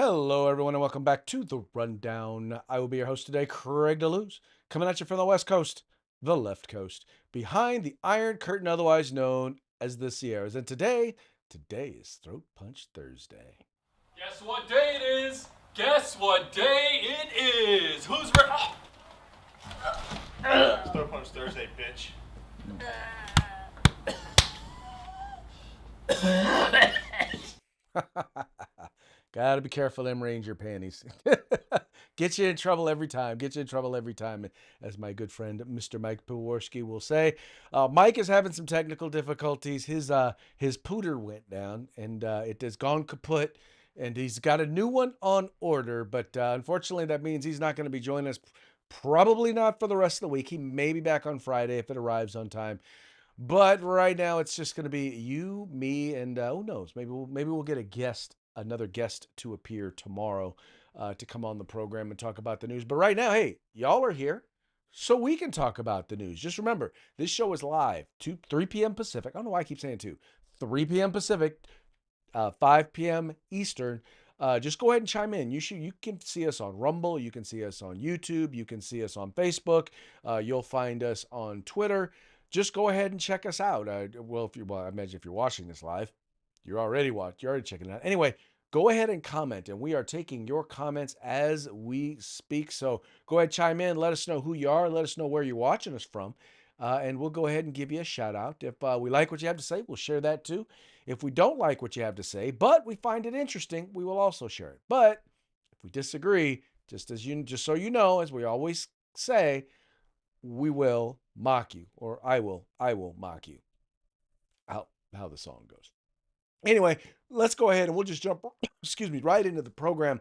Hello, everyone, and welcome back to the Rundown. I will be your host today, Craig DeLuz, coming at you from the West Coast, the left coast, behind the Iron Curtain, otherwise known as the Sierras. And today is Throat Punch Thursday. Guess what day it is? Guess what day it is? Who's ready? It's Throw Punch Thursday, bitch. Gotta be careful them Ranger panties. Get you in trouble every time. Get you in trouble every time, as my good friend Mr. Mike Peworski will say. Mike is having some technical difficulties. His pooter went down, and it has gone kaput, and he's got a new one on order. But unfortunately, that means he's not going to be joining us. Probably not for the rest of the week. He may be back on Friday if it arrives on time. But right now, it's just going to be you, me, and who knows? Maybe we'll get another guest to appear tomorrow to come on the program and talk about the news. But right now, hey, y'all are here, so we can talk about the news. Just remember, this show is live 3 p.m. Pacific. I don't know why I keep saying 2. 3 p.m. Pacific, 5 p.m. Eastern. Just go ahead and chime in. You can see us on Rumble. You can see us on YouTube. You can see us on Facebook. You'll find us on Twitter. Just go ahead and check us out. I imagine if you're watching this live, you're already checking it out. Anyway, go ahead and comment, and we are taking your comments as we speak. So go ahead, chime in. Let us know who you are. Let us know where you're watching us from, and we'll go ahead and give you a shout out. If we like what you have to say, we'll share that too. If we don't like what you have to say, but we find it interesting, we will also share it. But if we disagree, just so you know, as we always say, we will mock you, or I will mock you. How the song goes. Anyway, let's go ahead and we'll just jump, right into the program,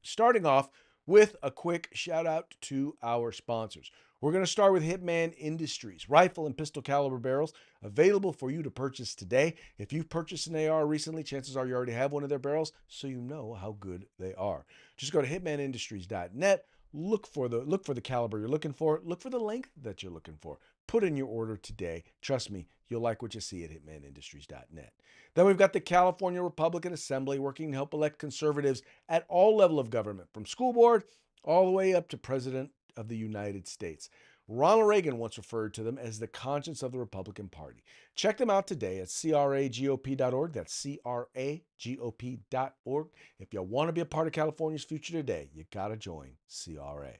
starting off with a quick shout out to our sponsors. We're going to start with Hitman Industries, rifle and pistol caliber barrels available for you to purchase today. If you've purchased an AR recently, chances are you already have one of their barrels, so you know how good they are. Just go to hitmanindustries.net. Look for the caliber you're looking for. Look for the length that you're looking for. Put in your order today. Trust me, you'll like what you see at hitmanindustries.net. Then we've got the California Republican Assembly working to help elect conservatives at all level of government, from school board all the way up to President of the United States. Ronald Reagan once referred to them as the conscience of the Republican Party. Check them out today at cragop.org. That's cragop.org. If you want to be a part of California's future today, you got to join CRA.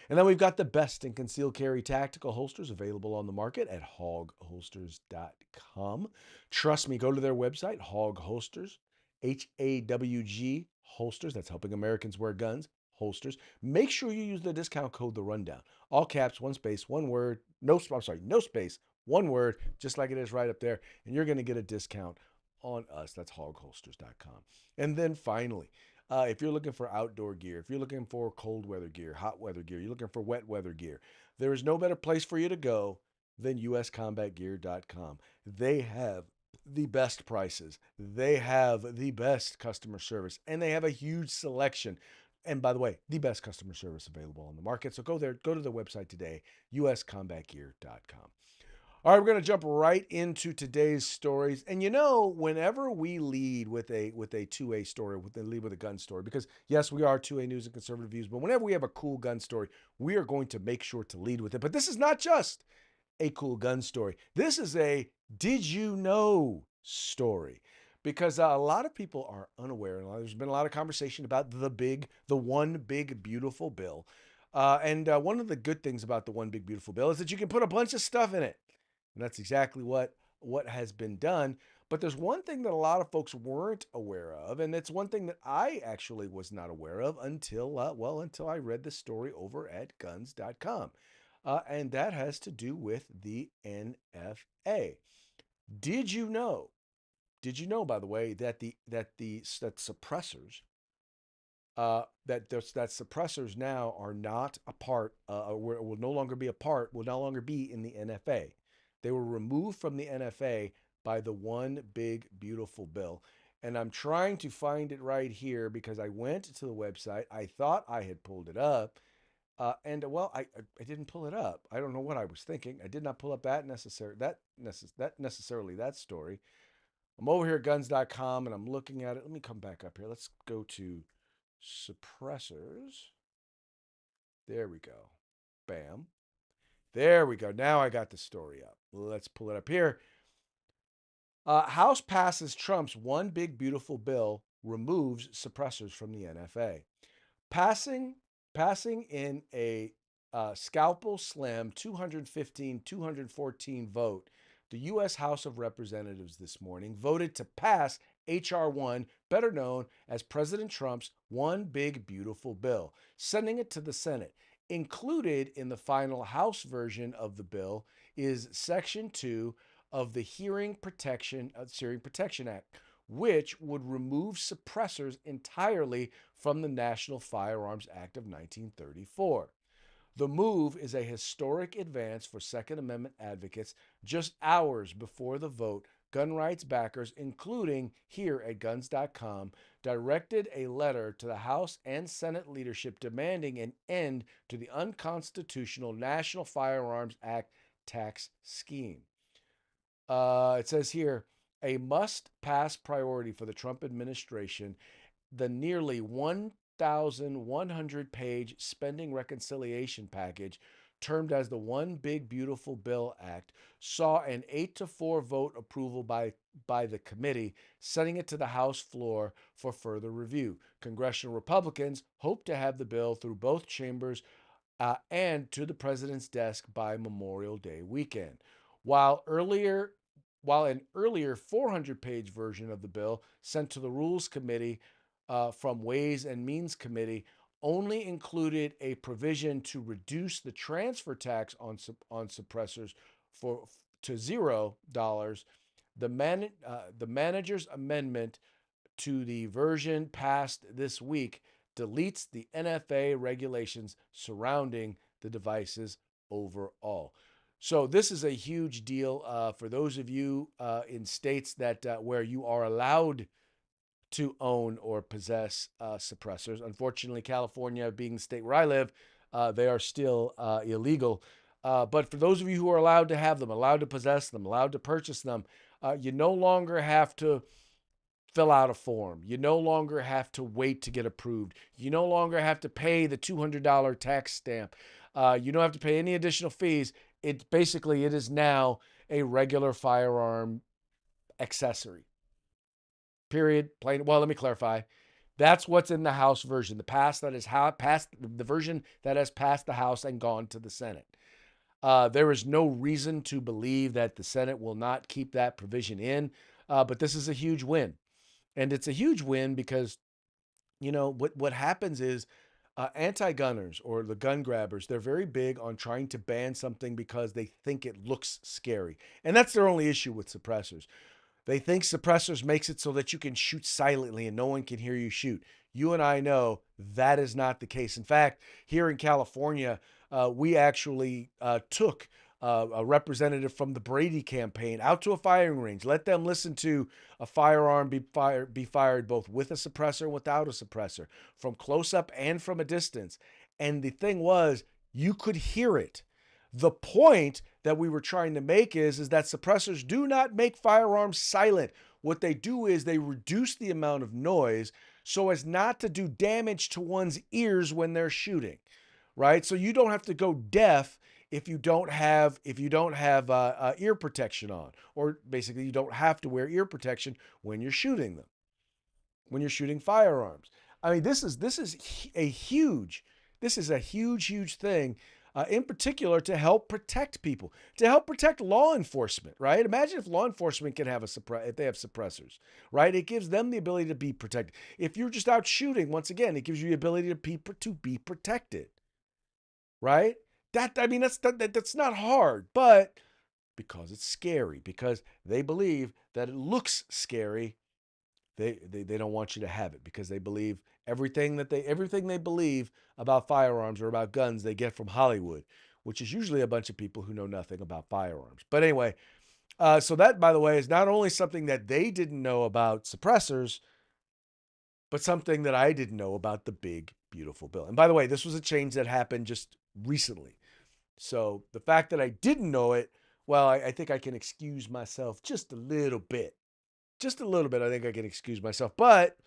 And then we've got the best in concealed carry tactical holsters available on the market at hogholsters.com. Trust me, go to their website, Hog Holsters, HAWG Holsters. That's helping Americans wear guns. Holsters. Make sure you use the discount code The Rundown. All caps, one space, one word. No space, one word, just like it is right up there. And you're going to get a discount on us. That's hogholsters.com. And then finally, if you're looking for outdoor gear, if you're looking for cold weather gear, hot weather gear, you're looking for wet weather gear, there is no better place for you to go than uscombatgear.com. They have the best prices. They have the best customer service, and they have a huge selection. And by the way, the best customer service available on the market. So go there, go to the website today, uscombatgear.com. All right, we're going to jump right into today's stories. And whenever we lead with a 2A story, lead with a gun story, because yes, we are 2A News and Conservative Views, but whenever we have a cool gun story, we are going to make sure to lead with it. But this is not just a cool gun story. This is a did you know story. Because a lot of people are unaware, and there's been a lot of conversation about the one big beautiful bill. And one of the good things about the one big beautiful bill is that you can put a bunch of stuff in it. And that's exactly what has been done. But there's one thing that a lot of folks weren't aware of, and it's one thing that I actually was not aware of until I read the story over at guns.com. And that has to do with the NFA. Did you know, by the way, that suppressors suppressors now are not a part, will no longer be in the NFA. They were removed from the NFA by the one big beautiful bill. And I'm trying to find it right here because I went to the website. I thought I had pulled it up. I didn't pull it up. I don't know what I was thinking. I did not pull up that story. I'm over here at guns.com and I'm looking at it. Let me come back up here. Let's go to suppressors. There we go. Bam. There we go. Now I got the story up. Let's pull it up here. House passes Trump's one big beautiful bill, removes suppressors from the NFA. Passing passing in a scalpel slam 215-214 vote, the U.S. House of Representatives this morning voted to pass H.R. 1, better known as President Trump's One Big Beautiful Bill, sending it to the Senate. Included in the final House version of the bill is Section 2 of the Hearing Protection Act, which would remove suppressors entirely from the National Firearms Act of 1934. The move is a historic advance for Second Amendment advocates. Just hours before the vote, gun rights backers, including here at guns.com, directed a letter to the House and Senate leadership demanding an end to the unconstitutional National Firearms Act tax scheme. It says here, a must-pass priority for the Trump administration, the nearly 1,100-page spending reconciliation package, termed as the One Big Beautiful Bill Act, saw an 8-4 vote approval by the committee, sending it to the House floor for further review. Congressional Republicans hope to have the bill through both chambers and to the president's desk by Memorial Day weekend. While an earlier 400-page version of the bill sent to the Rules Committee from Ways and Means Committee only included a provision to reduce the transfer tax on suppressors to $0, the manager's amendment to the version passed this week deletes the NFA regulations surrounding the devices overall. So this is a huge deal for those of you in states that where you are allowed to own or possess suppressors. Unfortunately, California being the state where I live, they are still illegal. But for those of you who are allowed to have them, allowed to possess them, allowed to purchase them, you no longer have to fill out a form. You no longer have to wait to get approved. You no longer have to pay the $200 tax stamp. You don't have to pay any additional fees. It is now a regular firearm accessory. Period. Plain. Well, let me clarify. That's what's in the House version. The version that has passed the House and gone to the Senate. There is no reason to believe that the Senate will not keep that provision in, but this is a huge win. And it's a huge win because, what happens is anti-gunners or the gun grabbers, they're very big on trying to ban something because they think it looks scary. And that's their only issue with suppressors. They think suppressors makes it so that you can shoot silently and no one can hear you shoot. You and I know that is not the case. In fact, here in California, we actually took a representative from the Brady campaign out to a firing range, let them listen to a firearm be fired both with a suppressor and without a suppressor, from close up and from a distance. And the thing was, you could hear it. The point that we were trying to make is that suppressors do not make firearms silent. What they do is they reduce the amount of noise so as not to do damage to one's ears when they're shooting, right? So you don't have to go deaf if you don't have ear protection on, or basically you don't have to wear ear protection when you're shooting them, when you're shooting firearms. I mean, this is a huge thing. In particular, to help protect people, to help protect law enforcement, right? Imagine if law enforcement can have if they have suppressors, right? It gives them the ability to be protected. If you're just out shooting, once again, it gives you the ability to be protected, right? That's not hard, but because it's scary, because they believe that it looks scary, they don't want you to have it, because they believe everything they believe about firearms or about guns they get from Hollywood, which is usually a bunch of people who know nothing about firearms. But anyway, so that, by the way, is not only something that they didn't know about suppressors, but something that I didn't know about the big, beautiful bill. And by the way, this was a change that happened just recently. So the fact that I didn't know it, well, I think I can excuse myself just a little bit. Just a little bit, I think I can excuse myself. But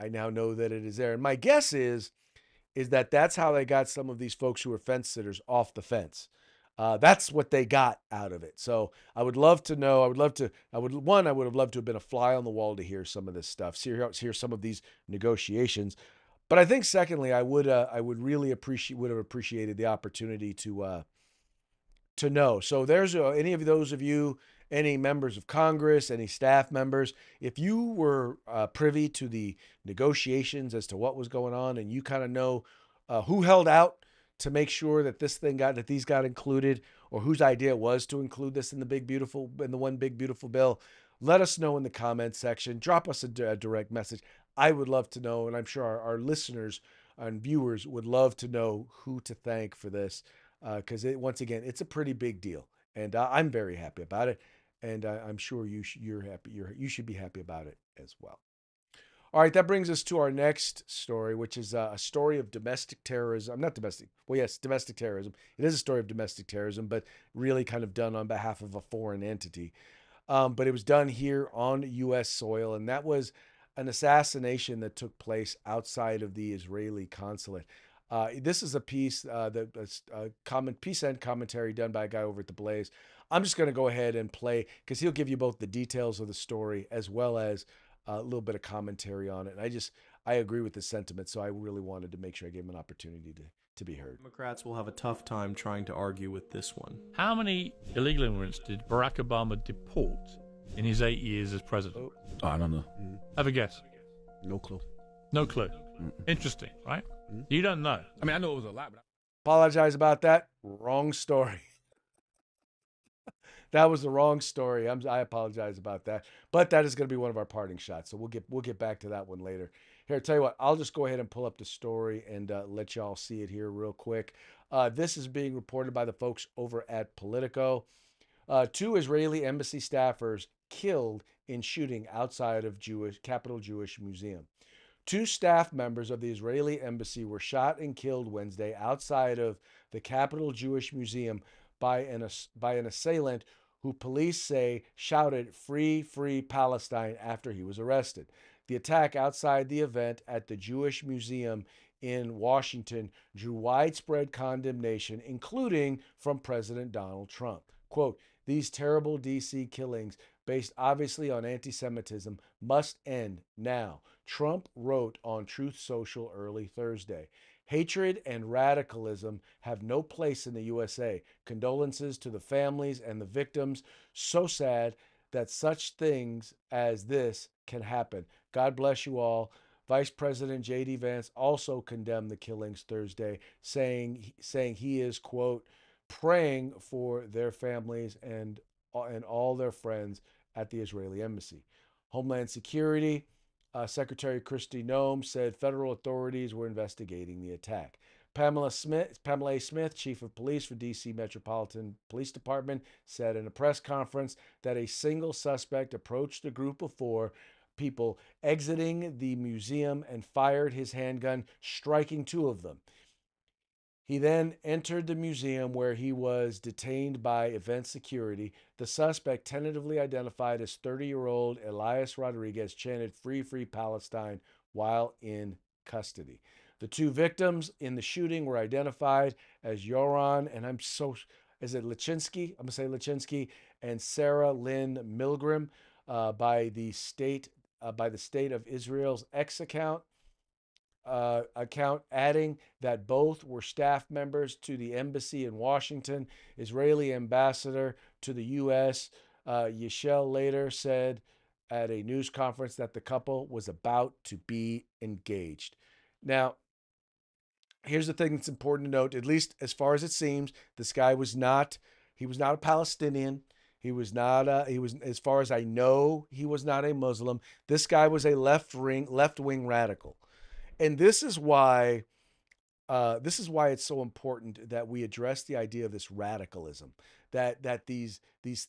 I now know that it is there. And my guess is that that's how they got some of these folks who are fence sitters off the fence. That's what they got out of it. So I would love to know. I would love to. I would have loved to have been a fly on the wall to hear some of this stuff. Hear some of these negotiations. But I think secondly, I would really would have appreciated the opportunity to know. So there's any of those of you, any members of Congress, any staff members, if you were privy to the negotiations as to what was going on, and you kind of know who held out to make sure that these got included, or whose idea it was to include this in the one big beautiful bill, let us know in the comments section. Drop us a direct message. I would love to know, and I'm sure our listeners and viewers would love to know who to thank for this, because once again, it's a pretty big deal, and I'm very happy about it, and I'm sure you're happy. You should be happy about it as well. All right, that brings us to our next story, which is a story of domestic terrorism. Not domestic. Well, yes, domestic terrorism. It is a story of domestic terrorism, but really kind of done on behalf of a foreign entity. But it was done here on U.S. soil, and that was an assassination that took place outside of the Israeli consulate. This is a piece, piece and commentary done by a guy over at the Blaze. I'm just going to go ahead and play, because he'll give you both the details of the story as well as a little bit of commentary on it. And I agree with the sentiment, so I really wanted to make sure I gave him an opportunity to be heard. Democrats will have a tough time trying to argue with this one. How many illegal immigrants did Barack Obama deport in his 8 years as president? Oh, I don't know. Have a guess. No clue. No clue. Interesting, right? You don't know. I mean, I know it was a lot, but Apologize about that. Wrong story. That was the wrong story. I apologize about that. But that is going to be one of our parting shots. So we'll get back to that one later. Here, I tell you what, I'll just go ahead and pull up the story and let y'all see it here real quick. This is being reported by the folks over at Politico. 2 Israeli embassy staffers killed in shooting outside of Capital Jewish Museum. 2 staff members of the Israeli embassy were shot and killed Wednesday outside of the Capital Jewish Museum by an assailant who police say shouted "Free, free Palestine" after he was arrested. The attack outside the event at the Jewish Museum in Washington drew widespread condemnation, including from President Donald Trump. Quote, "These terrible DC killings, based obviously on anti-Semitism, must end now," Trump wrote on Truth Social early Thursday. "Hatred and radicalism have no place in the USA. Condolences to the families and the victims. So sad that such things as this can happen. God bless you all." Vice President J.D. Vance also condemned the killings Thursday, saying he is, quote, "praying for their families and all their friends at the Israeli embassy." Homeland Security Secretary Kristi Noem said federal authorities were investigating the attack. Pamela A. Smith, chief of police for D.C. Metropolitan Police Department, said in a press conference that a single suspect approached a group of 4 people exiting the museum and fired his handgun, striking 2 of them. He then entered the museum, where he was detained by event security. The suspect, tentatively identified as 30-year-old Elias Rodriguez, chanted "Free, free Palestine" while in custody. The 2 victims in the shooting were identified as Yoran, and Lachinsky? I'm going to say Lachinsky, and Sarah Lynn Milgram by the state of Israel's X account, adding that both were staff members to the embassy in Washington. Israeli ambassador to the U.S., Yishel, later said at a news conference that the couple was about to be engaged. Now, here's the thing that's important to note, at least as far as it seems, this guy was not a Palestinian. He was not, as far as I know, he was not a Muslim. This guy was a left-wing radical. And this is why it's so important that we address the idea of this radicalism, that these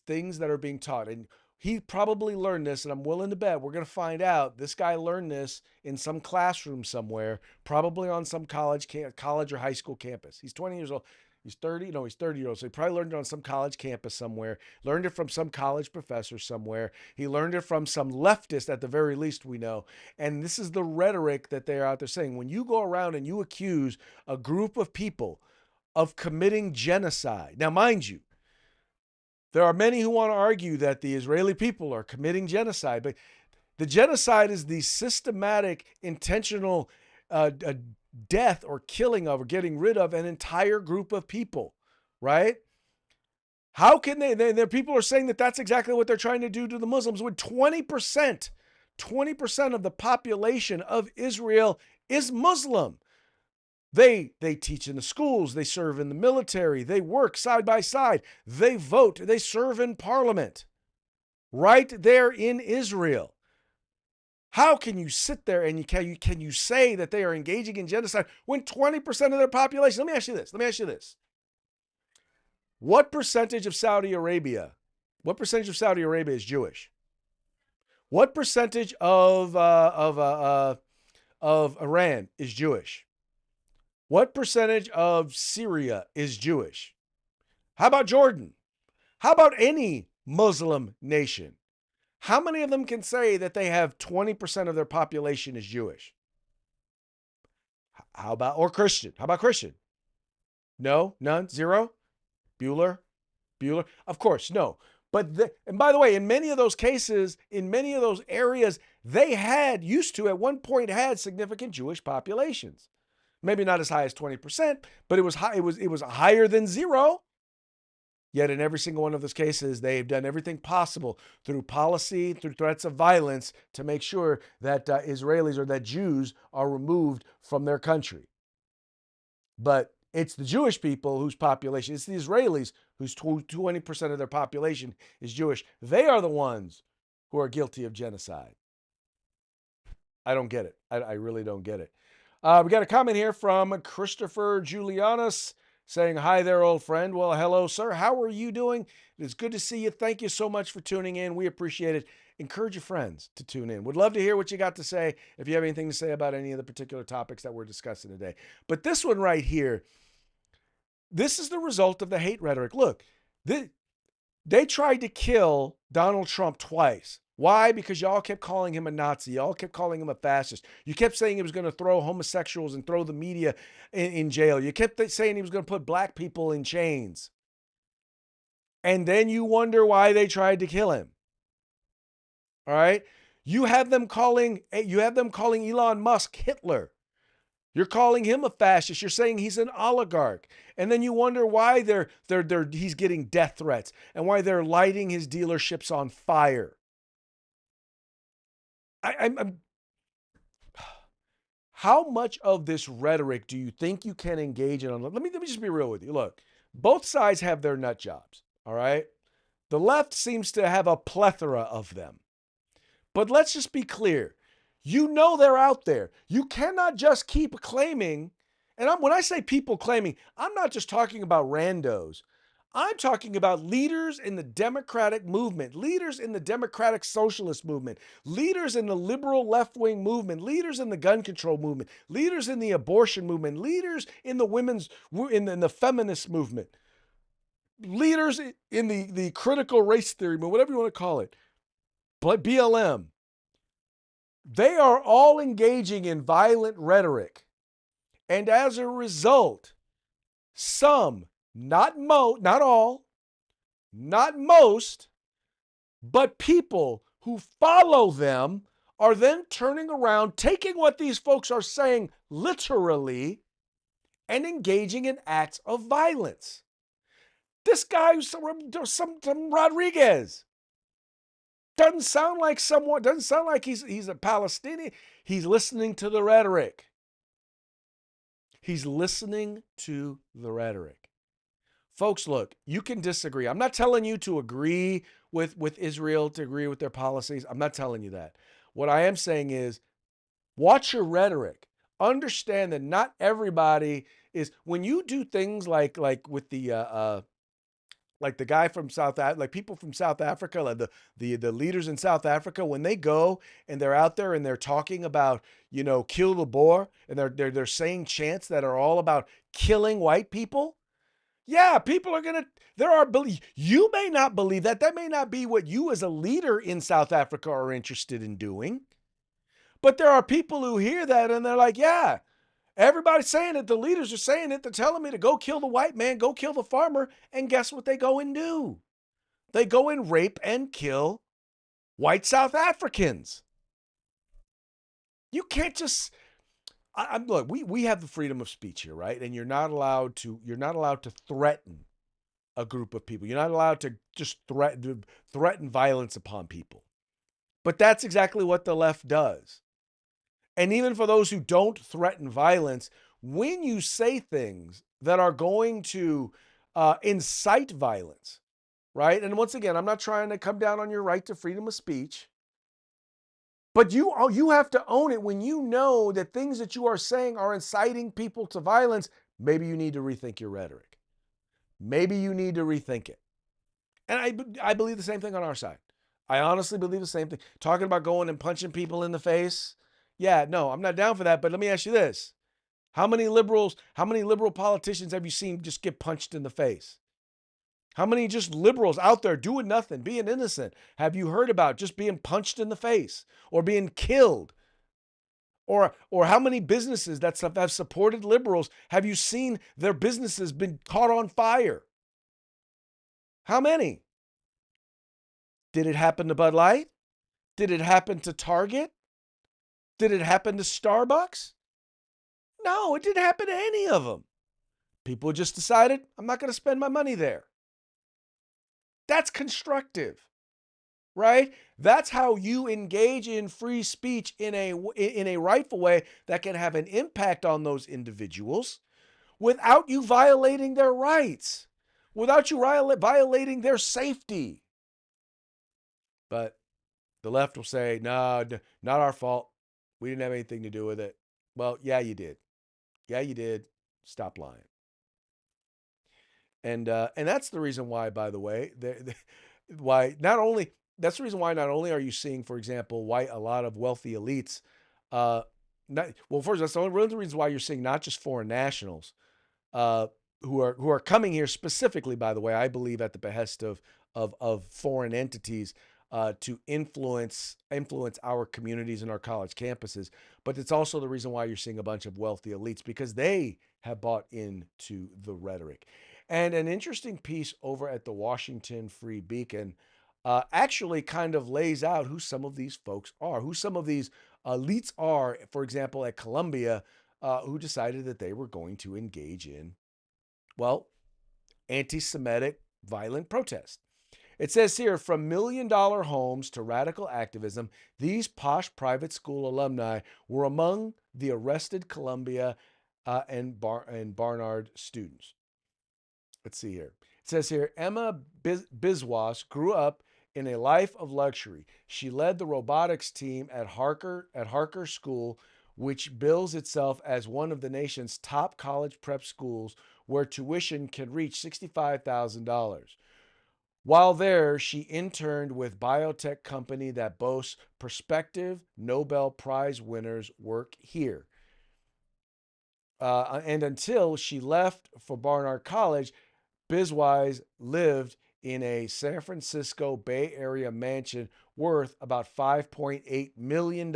things that are being taught, and he probably learned this, and I'm willing to bet we're going to find out this guy learned this in some classroom somewhere, probably on some college or high school campus. He's 20 years old. He's 30. No, he's 30 years old. So he probably learned it on some college campus somewhere, learned it from some college professor somewhere. He learned it from some leftist at the very least, we know. And this is the rhetoric that they're out there saying. When you go around and you accuse a group of people of committing genocide. Now, mind you, there are many who want to argue that the Israeli people are committing genocide, but the genocide is the systematic, intentional death or killing of or getting rid of an entire group of people, right? How can their people are saying that that's exactly what they're trying to do to the Muslims when 20% of the population of Israel is Muslim. They teach in the schools, they serve in the military, they work side by side, they vote, they serve in parliament, right there in Israel. How can you sit there and can you say that they are engaging in genocide when 20% of their population? Let me ask you this. What percentage of Saudi Arabia is Jewish? What percentage of Iran is Jewish? What percentage of Syria is Jewish? How about Jordan? How about any Muslim nation? How many of them can say that they have 20% of their population is Jewish? How about Christian? How about Christian? No, none, zero. Bueller. Of course, no. And by the way, in many of those cases, in many of those areas, they used to at one point had significant Jewish populations. Maybe not as high as 20%, but it was high. It was higher than zero. Yet in every single one of those cases, they've done everything possible through policy, through threats of violence to make sure that Israelis or that Jews are removed from their country. But it's the Jewish people whose population, it's the Israelis whose 20% of their population is Jewish. They are the ones who are guilty of genocide. I don't get it. I really don't get it. We got a comment here from Christopher Julianus saying, hi there, old friend. Well, hello, sir. How are you doing? It's good to see you. Thank you so much for tuning in. We appreciate it. Encourage your friends to tune in. Would love to hear what you got to say if you have anything to say about any of the particular topics that we're discussing today. But this one right here, this is the result of the hate rhetoric. Look, they tried to kill Donald Trump twice. Why? Because y'all kept calling him a Nazi. Y'all kept calling him a fascist. You kept saying he was going to throw homosexuals and throw the media in jail. You kept saying he was going to put black people in chains. And then you wonder why they tried to kill him. All right? You have them calling Elon Musk Hitler. You're calling him a fascist. You're saying he's an oligarch. And then you wonder why he's getting death threats and why they're lighting his dealerships on fire. How much of this rhetoric do you think you can engage in? Let me just be real with you. Look, both sides have their nut jobs, all right? The left seems to have a plethora of them. But let's just be clear. You know they're out there. You cannot just keep claiming, and when I say people claiming, I'm not just talking about randos. I'm talking about leaders in the Democratic movement, leaders in the Democratic Socialist movement, leaders in the liberal left-wing movement, leaders in the gun control movement, leaders in the abortion movement, leaders in the feminist movement, leaders in the critical race theory movement, whatever you want to call it, BLM. They are all engaging in violent rhetoric. And as a result, some, not all, not most, but people who follow them are then turning around, taking what these folks are saying literally, and engaging in acts of violence. This guy, some Rodriguez, doesn't sound like he's a Palestinian. He's listening to the rhetoric. He's listening to the rhetoric. Folks, look, you can disagree. I'm not telling you to agree with Israel, to agree with their policies. I'm not telling you that. What I am saying is, watch your rhetoric. Understand that not everybody is, when you do things like with the like the guy from like people from South Africa, like the leaders in South Africa, when they go and they're out there and they're talking about, kill the Boer, and they're saying chants that are all about killing white people. Yeah, people are going to, you may not believe that. That may not be what you as a leader in South Africa are interested in doing. But there are people who hear that and they're like, yeah, everybody's saying it. The leaders are saying it. They're telling me to go kill the white man, go kill the farmer. And guess what they go and do? They go and rape and kill white South Africans. You can't just, look, we have the freedom of speech here, right? And you're not allowed to threaten a group of people. You're not allowed to just threaten violence upon people. But that's exactly what the left does. And even for those who don't threaten violence, when you say things that are going to incite violence, right? And once again, I'm not trying to come down on your right to freedom of speech, but you have to own it. When you know that things that you are saying are inciting people to violence, maybe you need to rethink your rhetoric. Maybe you need to rethink it. And I believe the same thing on our side. I honestly believe the same thing. Talking about going and punching people in the face. Yeah, no, I'm not down for that. But let me ask you this. How many liberal politicians have you seen just get punched in the face? How many just liberals out there doing nothing, being innocent, have you heard about just being punched in the face or being killed? Or how many businesses that have supported liberals have you seen their businesses been caught on fire? How many? Did it happen to Bud Light? Did it happen to Target? Did it happen to Starbucks? No, it didn't happen to any of them. People just decided, I'm not going to spend my money there. That's constructive, right? That's how you engage in free speech in a rightful way that can have an impact on those individuals without you violating their rights, without you violating their safety. But the left will say, no, not our fault. We didn't have anything to do with it. Well, yeah, you did. Yeah, you did. Stop lying. And that's the reason why, by the way, why not only that's the reason why not only are you seeing, for example, why a lot of wealthy elites, first that's one of the reasons why you're seeing not just foreign nationals, uh, who are coming here specifically, by the way, I believe at the behest of foreign entities to influence our communities and our college campuses. But it's also the reason why you're seeing a bunch of wealthy elites because they have bought into the rhetoric. And an interesting piece over at the Washington Free Beacon actually kind of lays out who some of these folks are, who some of these elites are, for example, at Columbia, who decided that they were going to engage in, well, anti Semitic violent protest. It says here from $1 million homes to radical activism, these posh private school alumni were among the arrested Columbia and Barnard students. Let's see here. It says here Emma Biswas grew up in a life of luxury. She led the robotics team at Harker School, which bills itself as one of the nation's top college prep schools where tuition can reach $65,000. While there, she interned with biotech company that boasts prospective Nobel Prize winners work here. And until she left for Barnard College, Biswise lived in a San Francisco Bay Area mansion worth about $5.8 million,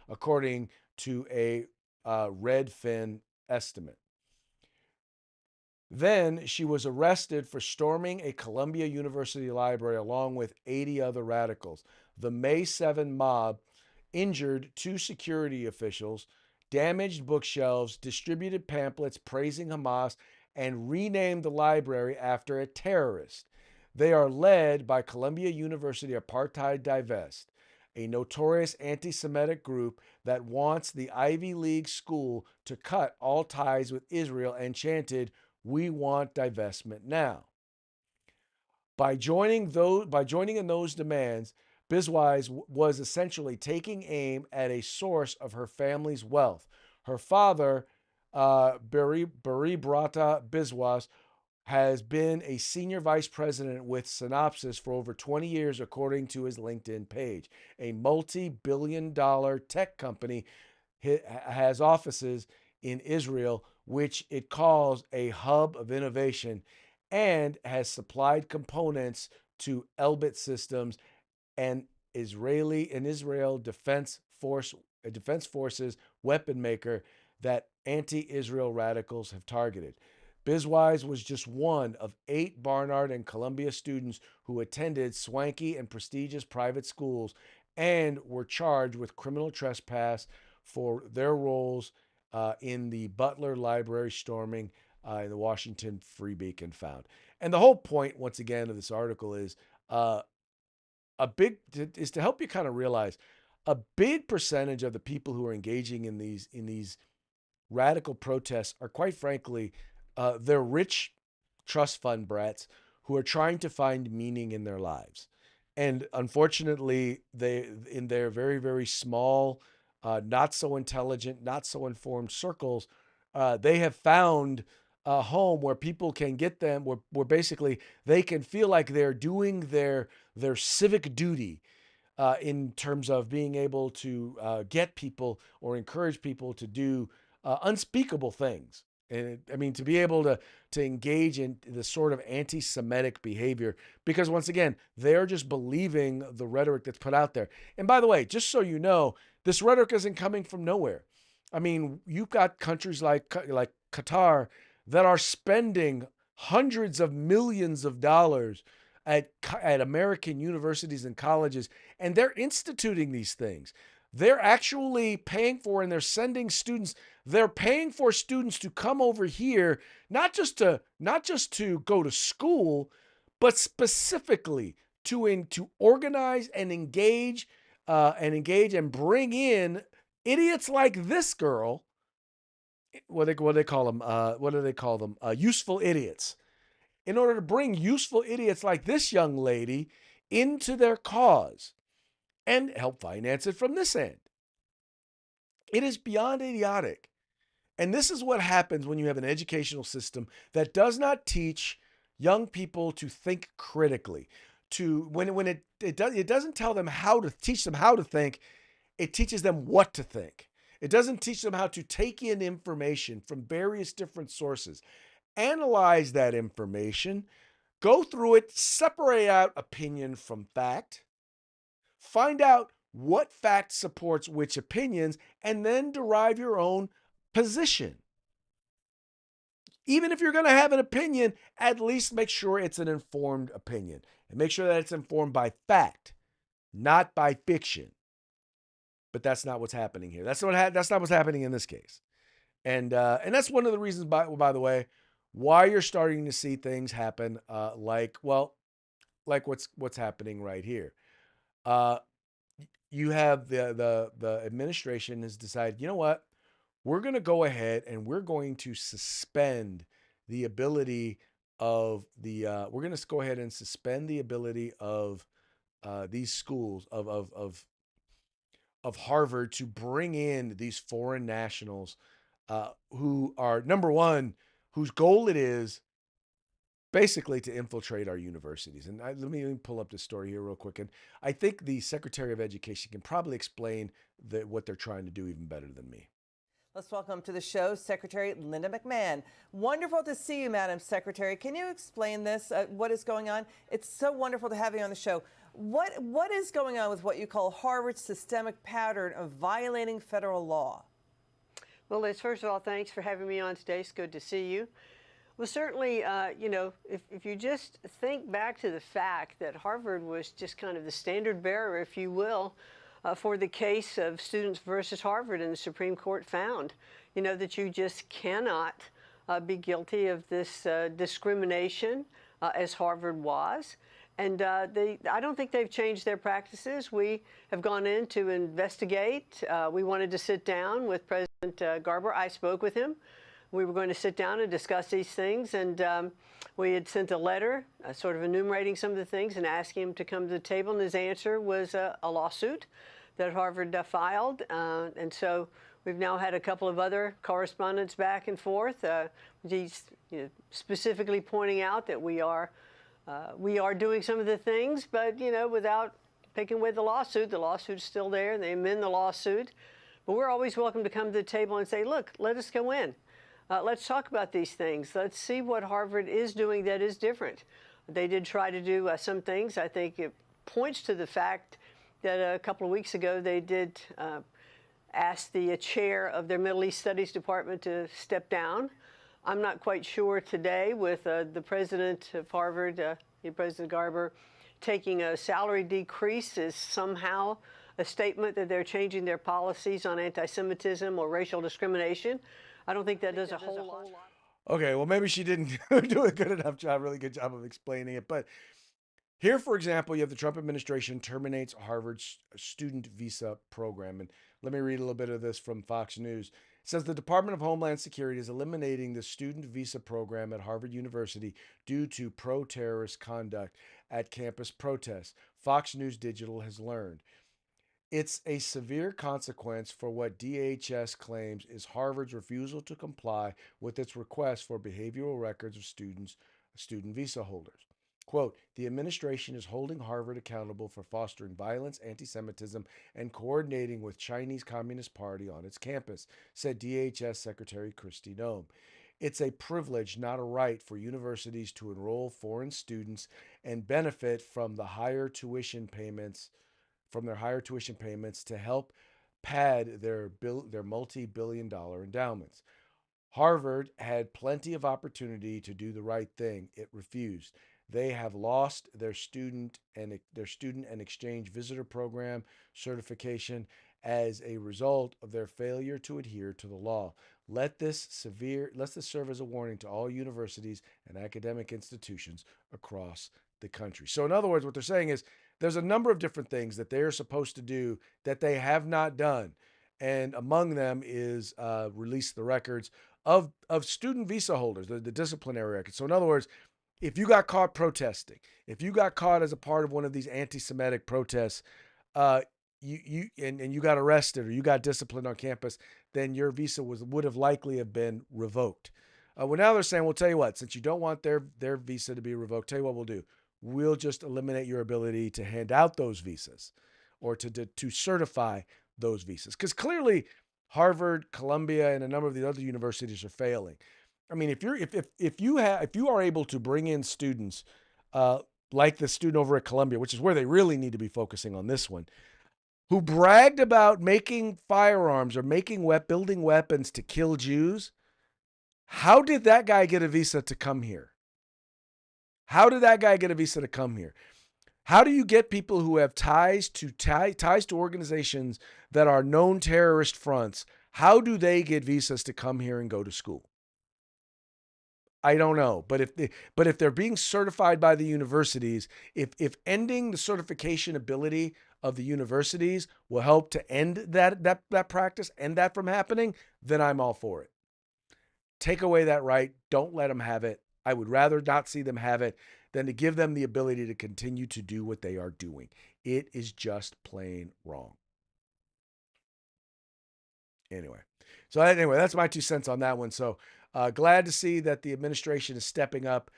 according to a Redfin estimate. Then she was arrested for storming a Columbia University library along with 80 other radicals. The May 7 mob injured 2 security officials, damaged bookshelves, distributed pamphlets praising Hamas, and renamed the library after a terrorist. They are led by Columbia University Apartheid Divest, a notorious anti-Semitic group that wants the Ivy League school to cut all ties with Israel and chanted, "We want divestment now." By joining in those demands, Biswise was essentially taking aim at a source of her family's wealth. Her father, Baribrata Biswas, has been a senior vice president with Synopsys for over 20 years, according to his LinkedIn page. A multi-billion-dollar tech company has offices in Israel which it calls a hub of innovation and has supplied components to Elbit Systems and Israel Defense Forces weapon maker that anti-Israel radicals have targeted. Bizwise was just one of 8 Barnard and Columbia students who attended swanky and prestigious private schools and were charged with criminal trespass for their roles in the Butler Library storming in the Washington Free Beacon found. And the whole point, once again, of this article is to help you kind of realize a big percentage of the people who are engaging in these radical protests are, quite frankly, they're rich trust fund brats who are trying to find meaning in their lives. And unfortunately, they, in their very, very small, not so intelligent, not so informed circles, they have found a home where people can get them, where basically they can feel like they're doing their civic duty in terms of being able to get people or encourage people to do unspeakable things. And I mean, to be able to engage in the sort of anti-Semitic behavior, because once again, they're just believing the rhetoric that's put out there. And by the way, just so you know, this rhetoric isn't coming from nowhere. I mean, you've got countries like Qatar that are spending hundreds of millions of dollars at American universities and colleges, and they're instituting these things. They're actually paying for, and they're sending students. They're paying for students to come over here, not just to go to school, but specifically to organize and engage and bring in idiots like this girl. What do they call them? What do they call them? Useful idiots. In order to bring useful idiots like this young lady into their cause and help finance it from this end. It is beyond idiotic. And this is what happens when you have an educational system that does not teach young people to think critically. It doesn't tell them how to teach them how to think, it teaches them what to think. It doesn't teach them how to take in information from various different sources, analyze that information, go through it, separate out opinion from fact, find out what fact supports which opinions, and then derive your own position. Even if you're going to have an opinion, at least make sure it's an informed opinion. And make sure that it's informed by fact, not by fiction. But that's not what's happening here. That's not what's happening in this case. And that's one of the reasons, by the way, why you're starting to see things happen like what's happening right here. You have the administration has decided, you know what? We're going to go ahead and we're going to suspend the ability of we're going to go ahead and suspend the ability of these schools of Harvard to bring in these foreign nationals who are, number one, whose goal it is basically to infiltrate our universities. And let me pull up this story here real quick. And I think the Secretary of Education can probably explain what they're trying to do even better than me. Let's welcome to the show Secretary Linda McMahon. Wonderful to see you, Madam Secretary. Can you explain this, what is going on? It's so wonderful to have you on the show. What is going on with what you call Harvard's systemic pattern of violating federal law? Well, Liz, first of all, thanks for having me on today. It's good to see you. Well, certainly, if you just think back to the fact that Harvard was just kind of the standard bearer, if you will, for the case of Students versus Harvard, and the Supreme Court found, that you just cannot be guilty of this discrimination as Harvard was. And I don't think they've changed their practices. We have gone in to investigate. We wanted to sit down with President Garber. I spoke with him. We were going to sit down and discuss these things, and we had sent a letter sort of enumerating some of the things and asking him to come to the table, and his answer was a lawsuit that Harvard filed. And so we've now had a couple of other correspondence back and forth. He's specifically pointing out that we are doing some of the things, but, without taking away the lawsuit. The lawsuit's still there. They amend the lawsuit. But we're always welcome to come to the table and say, look, let us go in. Let's talk about these things. Let's see what Harvard is doing that is different. They did try to do some things. I think it points to the fact that a couple of weeks ago they did ask the chair of their Middle East Studies Department to step down. I'm not quite sure today with the president of Harvard, President Garber, taking a salary decrease is somehow a statement that they're changing their policies on anti-Semitism or racial discrimination. I don't think that does a whole lot. Okay, well, maybe she didn't do a good enough job, really good job of explaining it. But here, for example, you have the Trump administration terminates Harvard's student visa program. And let me read a little bit of this from Fox News. It says the Department of Homeland Security is eliminating the student visa program at Harvard University due to pro-terrorist conduct at campus protests. Fox News Digital has learned. It's a severe consequence for what DHS claims is Harvard's refusal to comply with its request for behavioral records of student visa holders. Quote, the administration is holding Harvard accountable for fostering violence, anti-Semitism, and coordinating with Chinese Communist Party on its campus, said DHS Secretary Kristi Noem. It's a privilege, not a right, for universities to enroll foreign students and benefit from the higher tuition payments to help pad their multi-billion-dollar endowments. Harvard had plenty of opportunity to do the right thing. It refused. They have lost their student and exchange visitor program certification as a result of their failure to adhere to the law. Let this serve as a warning to all universities and academic institutions across the country. So in other words, what they're saying is there's a number of different things that they are supposed to do that they have not done. And among them is release the records of student visa holders, the disciplinary records. So in other words, if you got caught protesting, if you got caught as a part of one of these anti-Semitic protests, you got arrested or you got disciplined on campus, then your visa would have likely have been revoked. Well, now they're saying, well, tell you what, since you don't want their visa to be revoked, tell you what we'll do. We'll just eliminate your ability to hand out those visas or to certify those visas. Because clearly Harvard, Columbia, and a number of the other universities are failing. I mean, if you are able to bring in students like the student over at Columbia, which is where they really need to be focusing on this one, who bragged about making firearms or building weapons to kill Jews, how did that guy get a visa to come here? How did that guy get a visa to come here? How do you get people who have ties to organizations that are known terrorist fronts? How do they get visas to come here and go to school? I don't know, but if they're being certified by the universities, if ending the certification ability of the universities will help to end that practice, end that from happening, then I'm all for it. Take away that right. Don't let them have it. I would rather not see them have it than to give them the ability to continue to do what they are doing. It is just plain wrong. Anyway, that's my 2 cents on that one. So glad to see that the administration is stepping up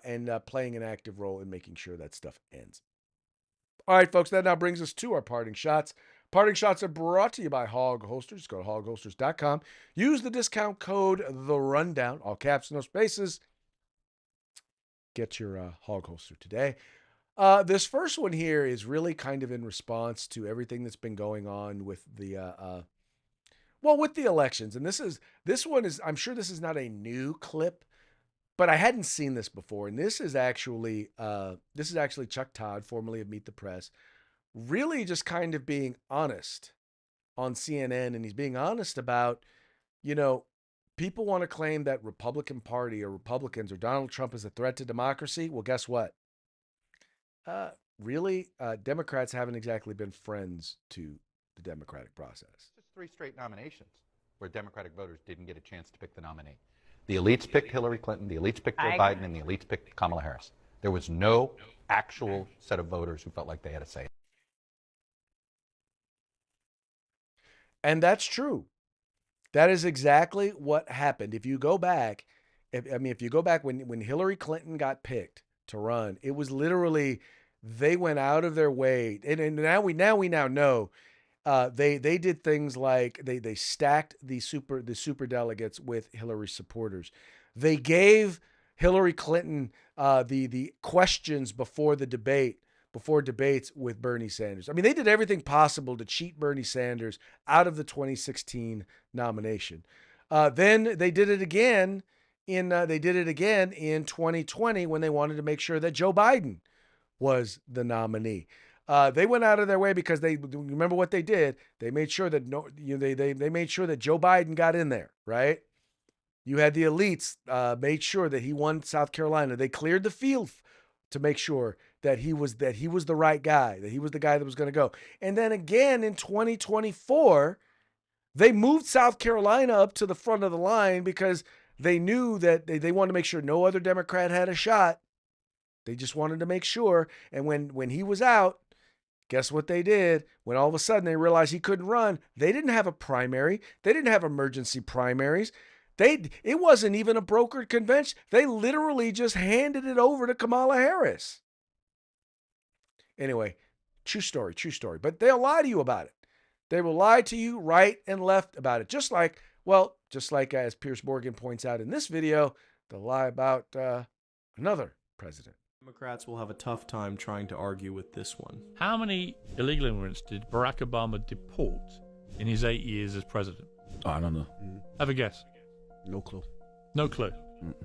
and playing an active role in making sure that stuff ends. All right, folks, that now brings us to our parting shots. Parting shots are brought to you by Hog Holsters. Go to hogholsters.com. Use the discount code THERUNDOWN, all caps, no spaces. Get your Hog Holster today. This first one here is really kind of in response to everything that's been going on with the with the elections. And this one is, I'm sure this is not a new clip, but I hadn't seen this before. And this is actually Chuck Todd, formerly of Meet the Press, really just kind of being honest on CNN. And he's being honest about, people want to claim that Republican Party or Republicans or Donald Trump is a threat to democracy. Well, guess what? Democrats haven't exactly been friends to the democratic process. Just 3 straight nominations where Democratic voters didn't get a chance to pick the nominee. The elites picked Hillary Clinton, the elites picked Joe Biden, and the elites picked Kamala Harris. There was no actual set of voters who felt like they had a say. And that's true. That is exactly what happened. If you go back, when Hillary Clinton got picked to run, it was literally they went out of their way. And now we know They did things like they stacked the super delegates with Hillary supporters. They gave Hillary Clinton the questions before debates with Bernie Sanders. I mean, they did everything possible to cheat Bernie Sanders out of the 2016 nomination. Then they did it again in 2020 when they wanted to make sure that Joe Biden was the nominee. They went out of their way because they remember what they did. They made sure that they made sure that Joe Biden got in there, right? You had the elites made sure that he won South Carolina. They cleared the field to make sure that he was the right guy, that he was the guy that was going to go. And then again in 2024, they moved South Carolina up to the front of the line because they knew that they wanted to make sure no other Democrat had a shot. They just wanted to make sure. And when he was out, guess what they did? When all of a sudden they realized he couldn't run, they didn't have a primary. They didn't have emergency primaries. It wasn't even a brokered convention. They literally just handed it over to Kamala Harris. Anyway, true story. But they'll lie to you about it. They will lie to you right and left about it. Just like as Piers Morgan points out in this video, they'll lie about another president. Democrats will have a tough time trying to argue with this one. How many illegal immigrants did Barack Obama deport in his 8 years as president? Oh, I don't know. Have a guess. No clue. No clue.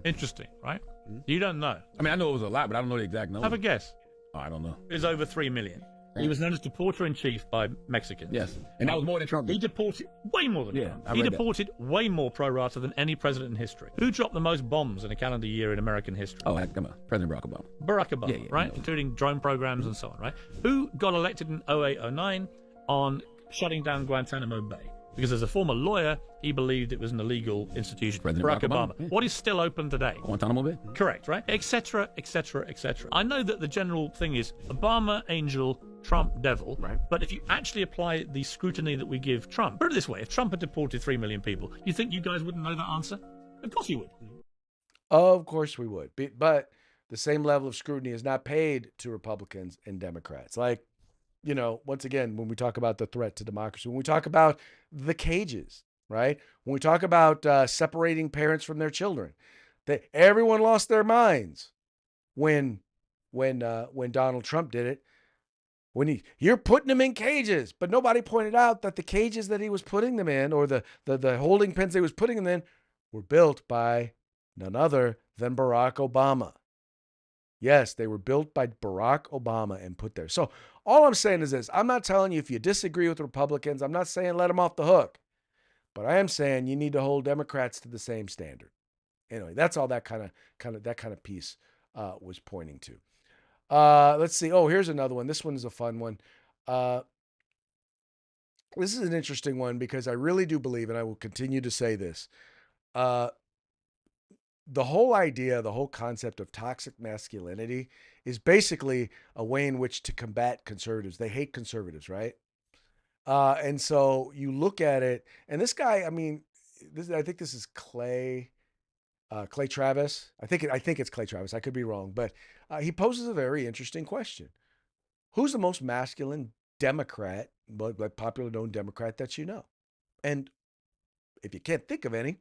Interesting, right? You don't know. I mean, I know it was a lot, but I don't know the exact number. Have a guess. Oh, I don't know. It was over 3 million. He was known as deporter-in-chief by Mexicans. Yes. And that was more than Trump He did. deported way more than Trump. I He read deported way more pro rata than any president in history. Who dropped the most bombs in a calendar year in American history? Oh, come on. President Barack Obama. Barack Obama, Yeah, right? no. Including drone programs and so on, right? Who got elected in 08-09 on shutting down Guantanamo Bay? Because as a former lawyer, he believed it was an illegal institution. President Barack Barack Obama. Obama, yeah. What is still open today? Guantanamo Bay? Correct, right? Etc., etc., etc. I know that the general thing is Obama, angel, Trump, devil. Right. But if you actually apply the scrutiny that we give Trump, put it this way, if Trump had deported 3 million people, you think you guys wouldn't know that answer? Of course you would. Of course we would. But the same level of scrutiny is not paid to Republicans and Democrats. Like, once again, when we talk about the threat to democracy, when we talk about the cages, right? When we talk about separating parents from their children, everyone lost their minds when Donald Trump did it. When you're putting them in cages, but nobody pointed out that the cages that he was putting them in, or the holding pens he was putting them in, were built by none other than Barack Obama. Yes, they were built by Barack Obama and put there. So all I'm saying is this. I'm not telling you if you disagree with Republicans, I'm not saying let them off the hook. But I am saying you need to hold Democrats to the same standard. Anyway, that's all that kind of piece was pointing to. Let's see. Oh, here's another one. This one is a fun one. This is an interesting one because I really do believe, and I will continue to say this, the whole idea, the whole concept of toxic masculinity is basically a way in which to combat conservatives. They hate conservatives, right? And so you look at it, and this guy, I mean, I think this is Clay Travis. I think it's Clay Travis. I could be wrong, but he poses a very interesting question. Who's the most masculine Democrat, like popular known Democrat that you know? And if you can't think of any,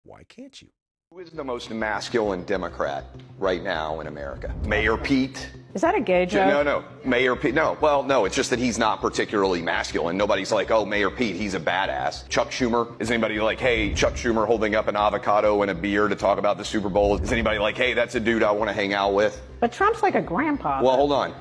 why can't you? Who is the most masculine Democrat right now in America? Mayor Pete? Is that a gay joke? No. Mayor Pete. No. Well, no, it's just that he's not particularly masculine. Nobody's like, oh, Mayor Pete, he's a badass. Chuck Schumer? Is anybody like, hey, Chuck Schumer holding up an avocado and a beer to talk about the Super Bowl? Is anybody like, hey, that's a dude I want to hang out with? But Trump's like a grandpa. Well, hold on.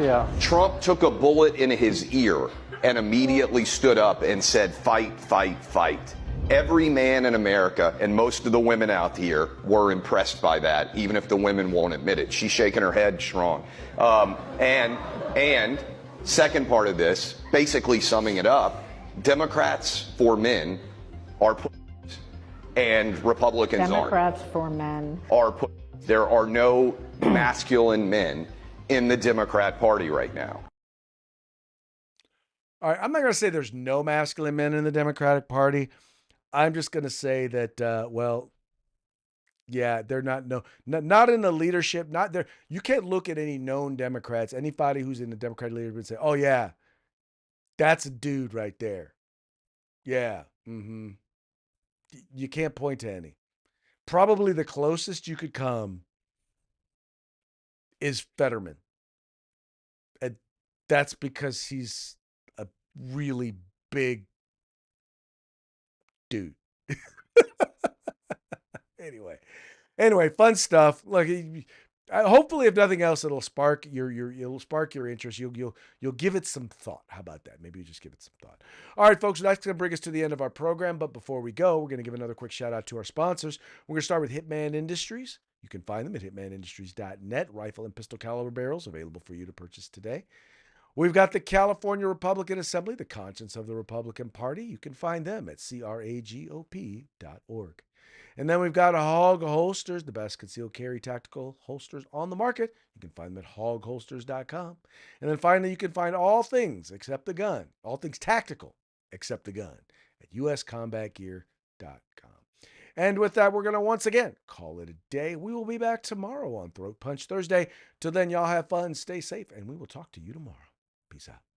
Yeah. Trump took a bullet in his ear and immediately stood up and said, fight, fight, fight. Every man in America and most of the women out here were impressed by that, even if the women won't admit it. She's shaking her head strong. And second part of this, basically summing it up, Democrats for men are pussies, and Republicans Democrats for men are pussies. There are no masculine men in the Democrat Party right now. All right, I'm not going to say there's no masculine men in the Democratic Party. I'm just going to say that, they're not in the leadership, not there. You can't look at any known Democrats, anybody who's in the Democratic leadership and say, oh yeah, That's a dude right there. Yeah. Mm-hmm. You can't point to any. Probably the closest you could come is Fetterman. And that's because he's a really big dude. Anyway, fun stuff. Look, hopefully, if nothing else, it'll spark it'll spark your interest. You'll give it some thought. How about that? Maybe you just give it some thought. All right, folks, that's going to bring us to the end of our program. But before we go, we're going to give another quick shout out to our sponsors. We're going to start with Hitman Industries. You can find them at hitmanindustries.net. Rifle and pistol caliber barrels available for you to purchase today. We've got the California Republican Assembly, the conscience of the Republican Party. You can find them at cragop.org. And then we've got Hog Holsters, the best concealed carry tactical holsters on the market. You can find them at hogholsters.com. And then finally, you can find all things except the gun, all things tactical except the gun at uscombatgear.com. And with that, we're going to once again call it a day. We will be back tomorrow on Throat Punch Thursday. Till then, y'all have fun, stay safe, and we will talk to you tomorrow. Peace out.